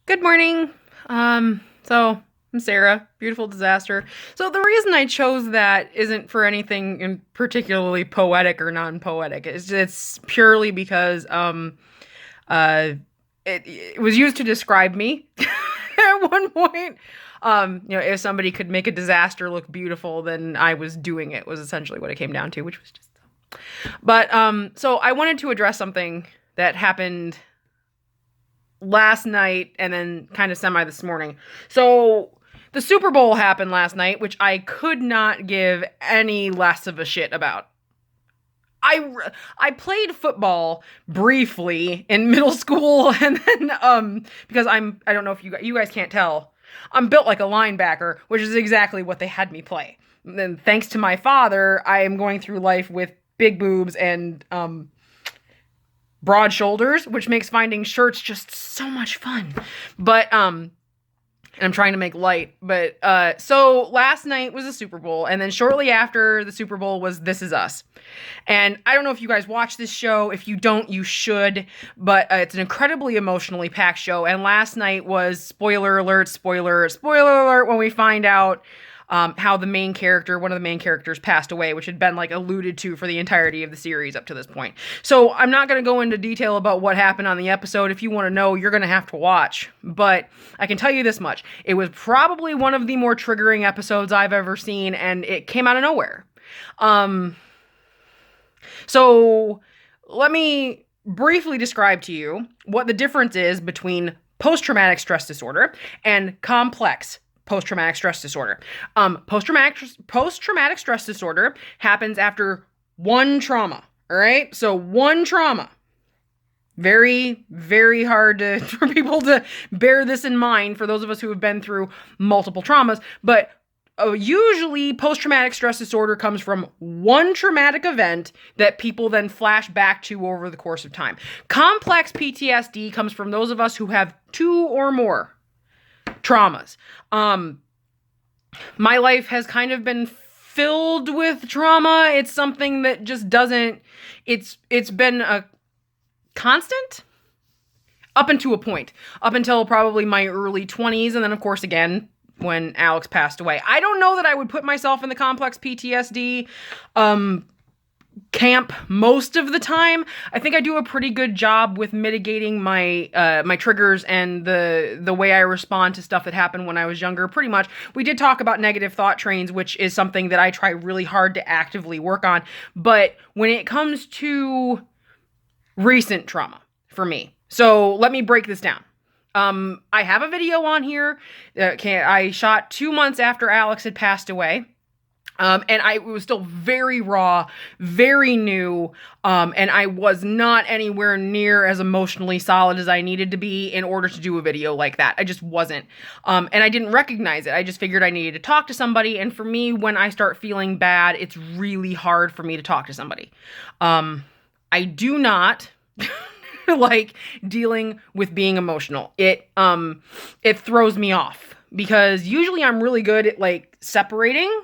Good morning. So I'm Sarah, beautiful disaster. So the reason I chose that isn't for anything in particularly poetic or non-poetic. It's purely because uh it was used to describe me at one point. If somebody could make a disaster look beautiful, then I was doing it, was essentially what it came down to, which was just. But so I wanted to address something that happened last night and then kind of semi this morning. So the Super Bowl happened last night, which I could not give any less of a shit about. I played football briefly in middle school, and then because I don't know if you guys can't tell, I'm built like a linebacker, which is exactly what they had me play. And then thanks to my father, I am going through life with big boobs and broad shoulders, which makes finding shirts just so much fun. But and I'm trying to make light. But so last night was the Super Bowl, and then shortly after the Super Bowl was This Is Us. And I don't know if you guys watch this show. If you don't, you should. But it's an incredibly emotionally packed show. And last night was spoiler alert, spoiler alert, when we find out how the main character, one of the main characters, passed away, which had been like alluded to for the entirety of the series up to this point. So I'm not going to go into detail about what happened on the episode. If you want to know, you're going to have to watch. But I can tell you this much. It was probably one of the more triggering episodes I've ever seen, and it came out of nowhere. So let me briefly describe to you what the difference is between post-traumatic stress disorder and complex post-traumatic stress disorder. Post-traumatic stress disorder happens after one trauma. All right, so one trauma. Very, very hard for people to bear this in mind for those of us who have been through multiple traumas. But usually, post-traumatic stress disorder comes from one traumatic event that people then flash back to over the course of time. Complex PTSD comes from those of us who have two or more traumas. My life has kind of been filled with trauma. It's something that just doesn't, it's been a constant up until a point, up until probably my early 20s. And then of course, again, when Alex passed away. I don't know that I would put myself in the complex PTSD, camp most of the time. I think I do a pretty good job with mitigating my my triggers and the way I respond to stuff that happened when I was younger. Pretty much. We did talk about negative thought trains, which is something that I try really hard to actively work on. But when it comes to recent trauma for me, so let me break this down. I have a video on here. I shot 2 months after Alex had passed away. And it was still very raw, very new, and I was not anywhere near as emotionally solid as I needed to be in order to do a video like that. I just wasn't. And I didn't recognize it. I just figured I needed to talk to somebody, and for me, when I start feeling bad, it's really hard for me to talk to somebody. I do not like dealing with being emotional. It throws me off, because usually I'm really good at like separating.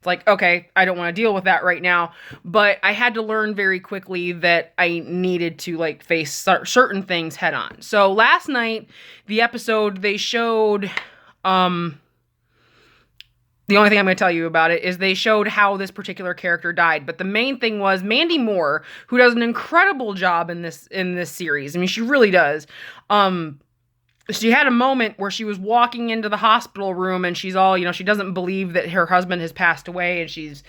It's like, okay, I don't want to deal with that right now. But I had to learn very quickly that I needed to like face certain things head on. So last night, the episode, they showed, the only thing I'm going to tell you about it is they showed how this particular character died. But the main thing was Mandy Moore, who does an incredible job in this series. I mean, she really does. She had a moment where she was walking into the hospital room, and she's all, she doesn't believe that her husband has passed away, and she's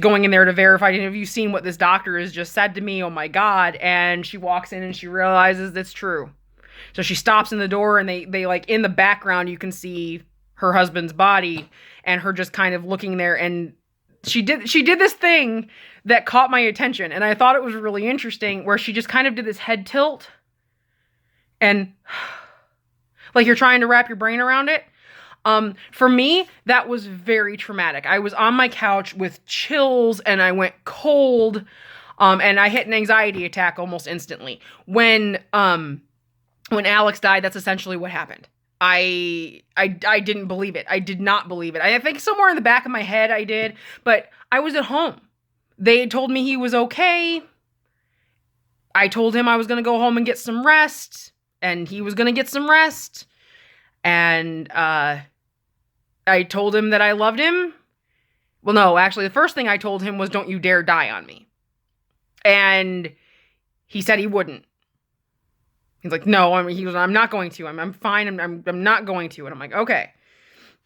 going in there to verify. And have you seen what this doctor has just said to me? Oh my God. And she walks in and she realizes it's true. So she stops in the door, and they like, in the background, you can see her husband's body and her just kind of looking there. And she did this thing that caught my attention. And I thought it was really interesting, where she just kind of did this head tilt, and like you're trying to wrap your brain around it. For me, that was very traumatic. I was on my couch with chills, and I went cold, and I hit an anxiety attack almost instantly. When Alex died, that's essentially what happened. I didn't believe it. I did not believe it. I think somewhere in the back of my head I did, but I was at home. They told me he was okay. I told him I was going to go home and get some rest. and he was going to get some rest. And I told him that I loved him. Well, no, actually, the first thing I told him was, don't you dare die on me. And he said he wouldn't. He's like, no, I'm not going to. I'm fine. I'm not going to. And I'm like, okay.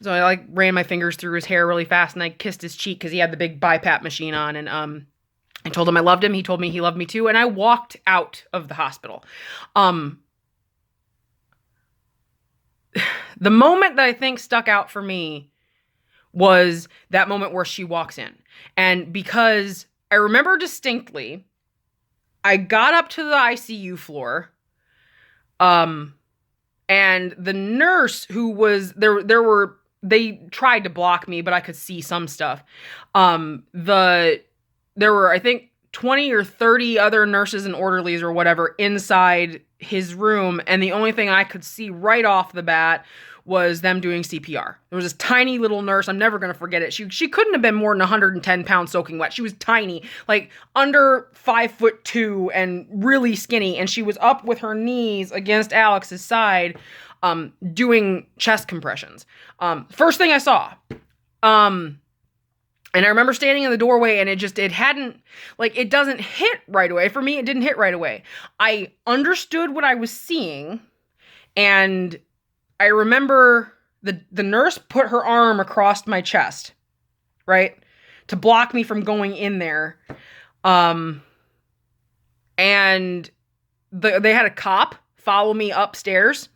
So I like ran my fingers through his hair really fast, and I kissed his cheek because he had the big BiPAP machine on. And I told him I loved him. He told me he loved me too. And I walked out of the hospital. The moment that I think stuck out for me was that moment where she walks in. And because I remember distinctly, I got up to the ICU floor, and the nurse who was there, they tried to block me, but I could see some stuff. There were, I think, 20 or 30 other nurses and orderlies or whatever inside his room, and the only thing I could see right off the bat was them doing CPR. There was this tiny little nurse. I'm never going to forget it. She couldn't have been more than 110 pounds soaking wet. She was tiny, like under 5'2" and really skinny. And she was up with her knees against Alex's side, doing chest compressions. First thing I saw. And I remember standing in the doorway, and it hadn't, like, it doesn't hit right away. For me, it didn't hit right away. I understood what I was seeing, and I remember the nurse put her arm across my chest, right, to block me from going in there. And they had a cop follow me upstairs.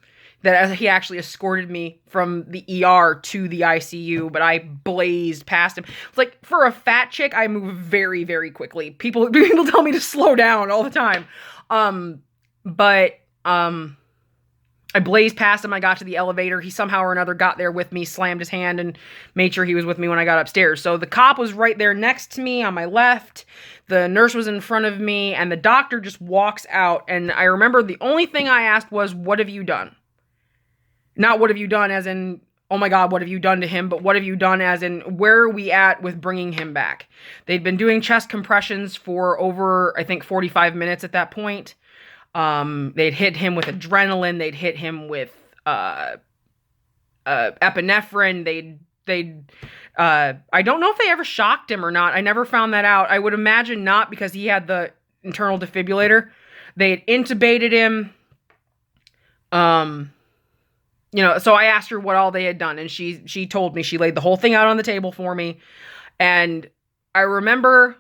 That he actually escorted me from the ER to the ICU, but I blazed past him. It's like, for a fat chick, I move very, very quickly. People tell me to slow down all the time. I blazed past him. I got to the elevator. He somehow or another got there with me, slammed his hand, and made sure he was with me when I got upstairs. So the cop was right there next to me on my left. The nurse was in front of me, and the doctor just walks out. And I remember the only thing I asked was, what have you done? Not what have you done as in, oh my God, what have you done to him? But what have you done as in, where are we at with bringing him back? They'd been doing chest compressions for over, I think, 45 minutes at that point. They'd hit him with adrenaline. They'd hit him with epinephrine. I don't know if they ever shocked him or not. I never found that out. I would imagine not, because he had the internal defibrillator. They had intubated him. So I asked her what all they had done, and she told me. She laid the whole thing out on the table for me. And I remember,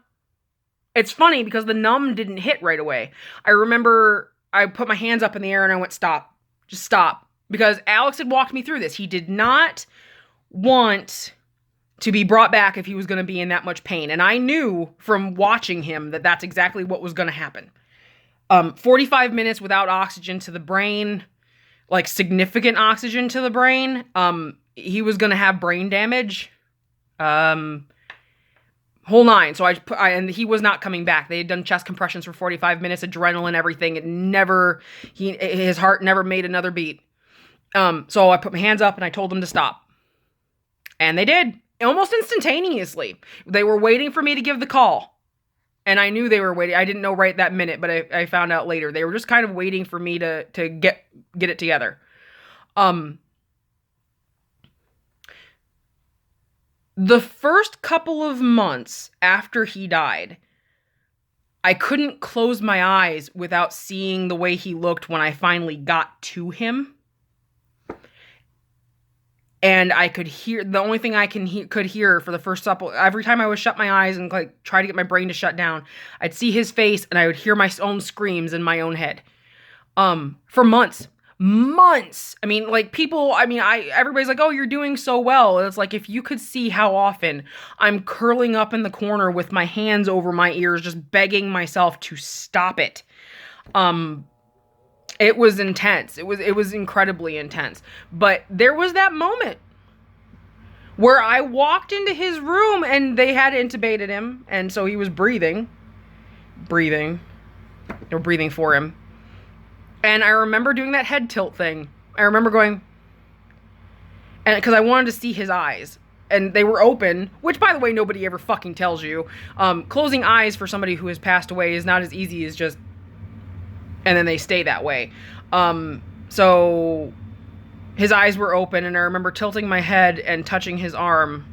it's funny because the numb didn't hit right away. I remember I put my hands up in the air and I went, stop, just stop. Because Alex had walked me through this. He did not want to be brought back if he was going to be in that much pain. And I knew from watching him that that's exactly what was going to happen. 45 minutes without oxygen to the brain, like significant oxygen to the brain. He was going to have brain damage. Whole nine. So and he was not coming back. They had done chest compressions for 45 minutes, adrenaline, everything. His heart never made another beat. So I put my hands up and I told them to stop. And they did, almost instantaneously. They were waiting for me to give the call. And I knew they were waiting. I didn't know right that minute, but I found out later. They were just kind of waiting for me to get it together. The first couple of months after he died, I couldn't close my eyes without seeing the way he looked when I finally got to him. And I could hear, the only thing I could hear for the first couple, every time I would shut my eyes and like try to get my brain to shut down, I'd see his face and I would hear my own screams in my own head. For months. I mean, like everybody's like, oh, you're doing so well. And it's like, if you could see how often I'm curling up in the corner with my hands over my ears, just begging myself to stop it. It was intense. It was incredibly intense. But there was that moment where I walked into his room and they had intubated him. And so he was breathing. They were breathing for him. And I remember doing that head tilt thing. I remember going, and because I wanted to see his eyes. And they were open, which, by the way, nobody ever fucking tells you. Closing eyes for somebody who has passed away is not as easy as just, and then they stay that way. So his eyes were open, and I remember tilting my head and touching his arm.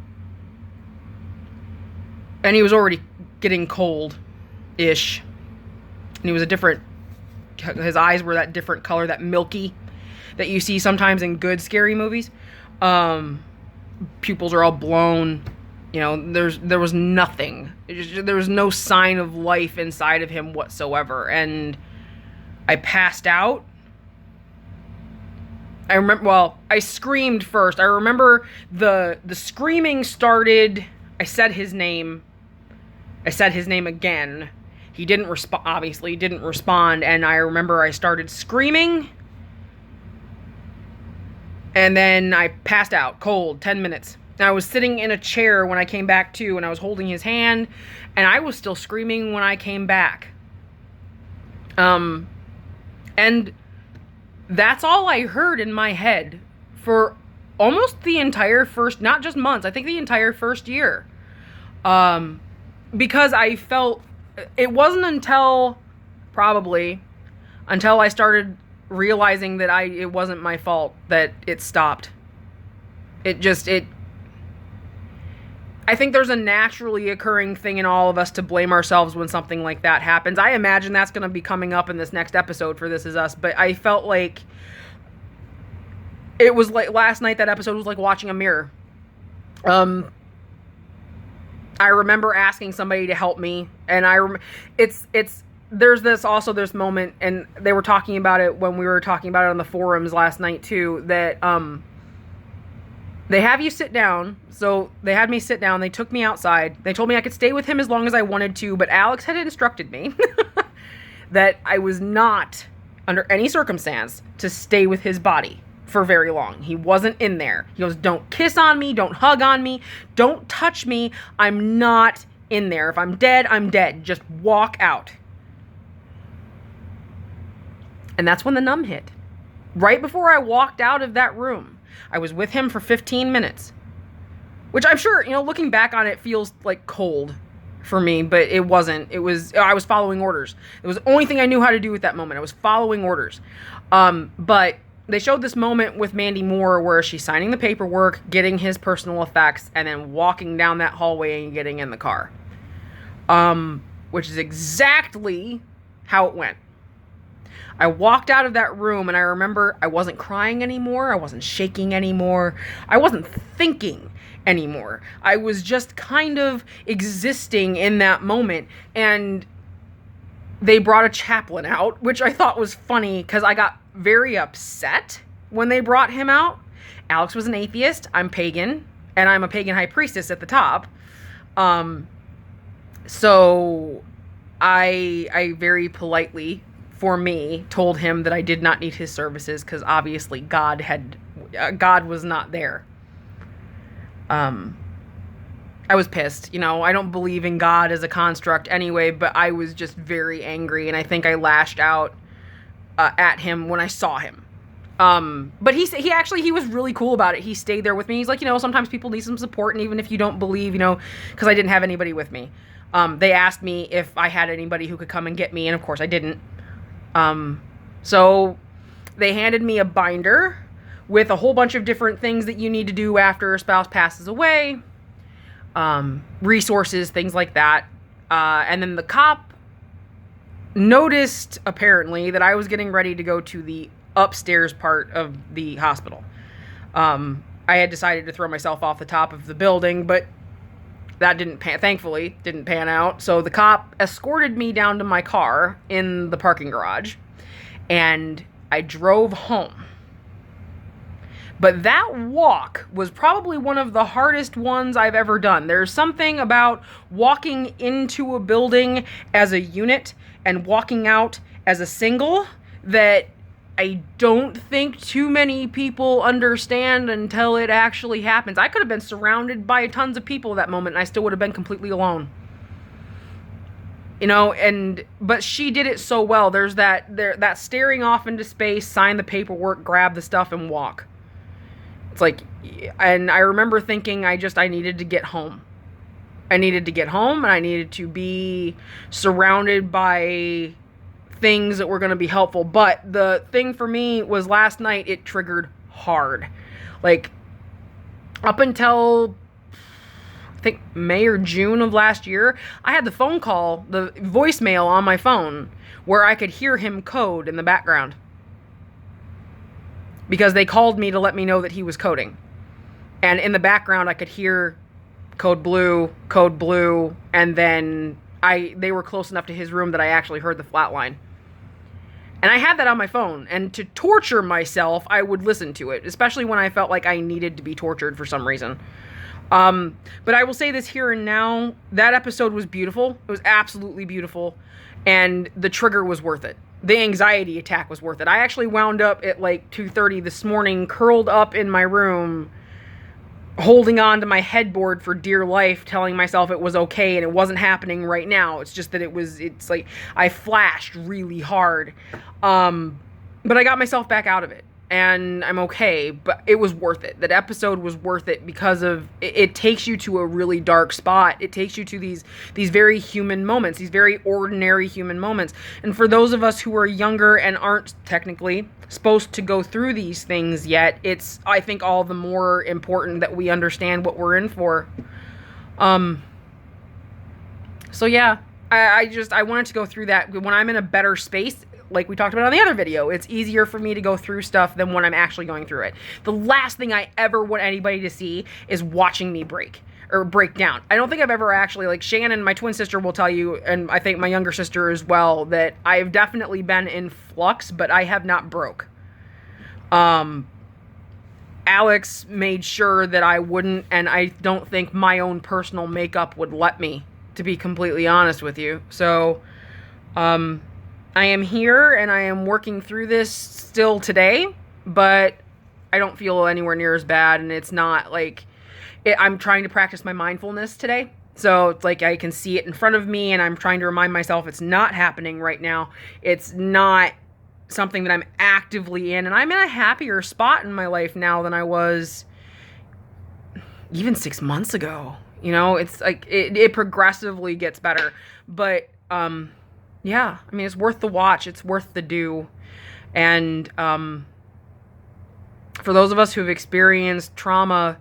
And he was already getting cold-ish. And he was his eyes were that different color, that milky, that you see sometimes in good scary movies. Pupils are all blown. You know, there was nothing. There was no sign of life inside of him whatsoever. And I passed out. I screamed first. I remember the screaming started. I said his name again. He didn't respond, obviously, didn't respond. And I remember I started screaming. And then I passed out, cold, 10 minutes. And I was sitting in a chair when I came back to, and I was holding his hand. And I was still screaming when I came back. And that's all I heard in my head for almost the entire first, not just months, I think the entire first year. Because I felt, it wasn't until I started realizing that it wasn't my fault that it stopped. I think there's a naturally occurring thing in all of us to blame ourselves when something like that happens. I imagine that's going to be coming up in this next episode for This Is Us, but I felt like it was like last night, that episode was like watching a mirror. I remember asking somebody to help me, and there's this moment, and they were talking about it when we were talking about it on the forums last night too, that they have you sit down. So they had me sit down. They took me outside. They told me I could stay with him as long as I wanted to, but Alex had instructed me that I was not, under any circumstance, to stay with his body for very long. He wasn't in there. He goes, don't kiss on me, don't hug on me, don't touch me. I'm not in there. If I'm dead, I'm dead. Just walk out. And that's when the numb hit. Right before I walked out of that room, I was with him for 15 minutes. Which I'm sure, looking back on it, feels like cold for me, but it wasn't. I was following orders. It was the only thing I knew how to do at that moment. I was following orders. But they showed this moment with Mandy Moore where she's signing the paperwork, getting his personal effects, and then walking down that hallway and getting in the car. Which is exactly how it went. I walked out of that room, and I remember I wasn't crying anymore. I wasn't shaking anymore. I wasn't thinking anymore. I was just kind of existing in that moment. And they brought a chaplain out, which I thought was funny because I got very upset when they brought him out. Alex was an atheist. I'm pagan, and I'm a pagan high priestess at the top. So I very politely, for me, told him that I did not need his services because obviously God was not there. I was pissed. I don't believe in God as a construct anyway, but I was just very angry, and I think I lashed out at him when I saw him. But he was really cool about it. He stayed there with me. He's like, sometimes people need some support, and even if you don't believe, because I didn't have anybody with me. They asked me if I had anybody who could come and get me, and of course I didn't. So they handed me a binder with a whole bunch of different things that you need to do after a spouse passes away, resources, things like that. And then the cop noticed, apparently, that I was getting ready to go to the upstairs part of the hospital. I had decided to throw myself off the top of the building, but that thankfully didn't pan out. So the cop escorted me down to my car in the parking garage, and I drove home. But that walk was probably one of the hardest ones I've ever done. There's something about walking into a building as a unit and walking out as a single that I don't think too many people understand until it actually happens. I could have been surrounded by tons of people at that moment, and I still would have been completely alone. But she did it so well. There's that staring off into space, sign the paperwork, grab the stuff, and walk. It's like, and I remember thinking I needed to get home. I needed to get home, and I needed to be surrounded by things that were going to be helpful. But the thing for me was last night, it triggered hard. Like, up until I think May or June of last year, I had the phone call, the voicemail on my phone, where I could hear him code in the background. Because they called me to let me know that he was coding. And in the background, I could hear code blue, and then they were close enough to his room that I actually heard the flatline. And I had that on my phone, and to torture myself, I would listen to it, especially when I felt like I needed to be tortured for some reason. But I will say this here and now, that episode was beautiful. It was absolutely beautiful, and the trigger was worth it. The anxiety attack was worth it. I actually wound up at like 2:30 this morning, curled up in my room, holding on to my headboard for dear life, telling myself it was okay and it wasn't happening right now. It's just that it's like I flashed really hard. But I got myself back out of it and I'm okay, but it was worth it. That episode was worth it because of it takes you to a really dark spot. It takes you to these very human moments, these very ordinary human moments. And for those of us who are younger and aren't technically supposed to go through these things yet, it's, I think, all the more important that we understand what we're in for. So yeah, I wanted to go through that. When I'm in a better space, like we talked about on the other video, it's easier for me to go through stuff than when I'm actually going through it. The last thing I ever want anybody to see is watching me break down. I don't think I've ever actually, like Shannon, my twin sister, will tell you, and I think my younger sister as well, that I've definitely been in flux, but I have not broke. Alex made sure that I wouldn't, and I don't think my own personal makeup would let me, to be completely honest with you. So, I am here and I am working through this still today, but I don't feel anywhere near as bad, and it's not like I'm trying to practice my mindfulness today. So it's like I can see it in front of me and I'm trying to remind myself it's not happening right now. It's not something that I'm actively in, and I'm in a happier spot in my life now than I was even 6 months ago. You know, it's like it progressively gets better, but yeah, I mean, it's worth the watch. It's worth the do. And for those of us who have experienced trauma,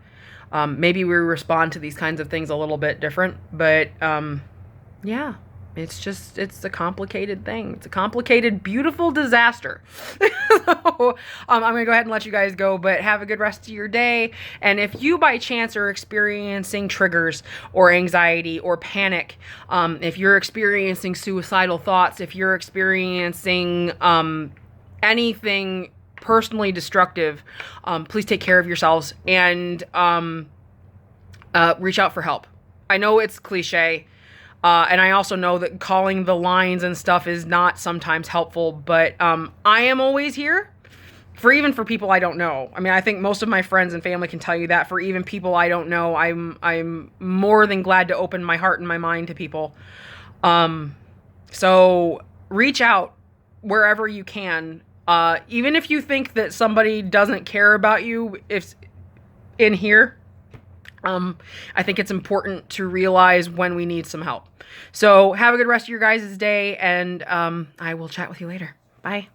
maybe we respond to these kinds of things a little bit different. But yeah, it's a complicated thing. It's a complicated, beautiful disaster. So, I'm going to go ahead and let you guys go, but have a good rest of your day. And if you by chance are experiencing triggers or anxiety or panic, if you're experiencing suicidal thoughts, if you're experiencing anything personally destructive, please take care of yourselves and reach out for help. I know it's cliche. And I also know that calling the lines and stuff is not sometimes helpful, but I am always here even for people I don't know. I mean, I think most of my friends and family can tell you that. For even people I don't know, I'm more than glad to open my heart and my mind to people. So reach out wherever you can. Even if you think that somebody doesn't care about you, if in here, I think it's important to realize when we need some help. So have a good rest of your guys' day, and I will chat with you later. Bye.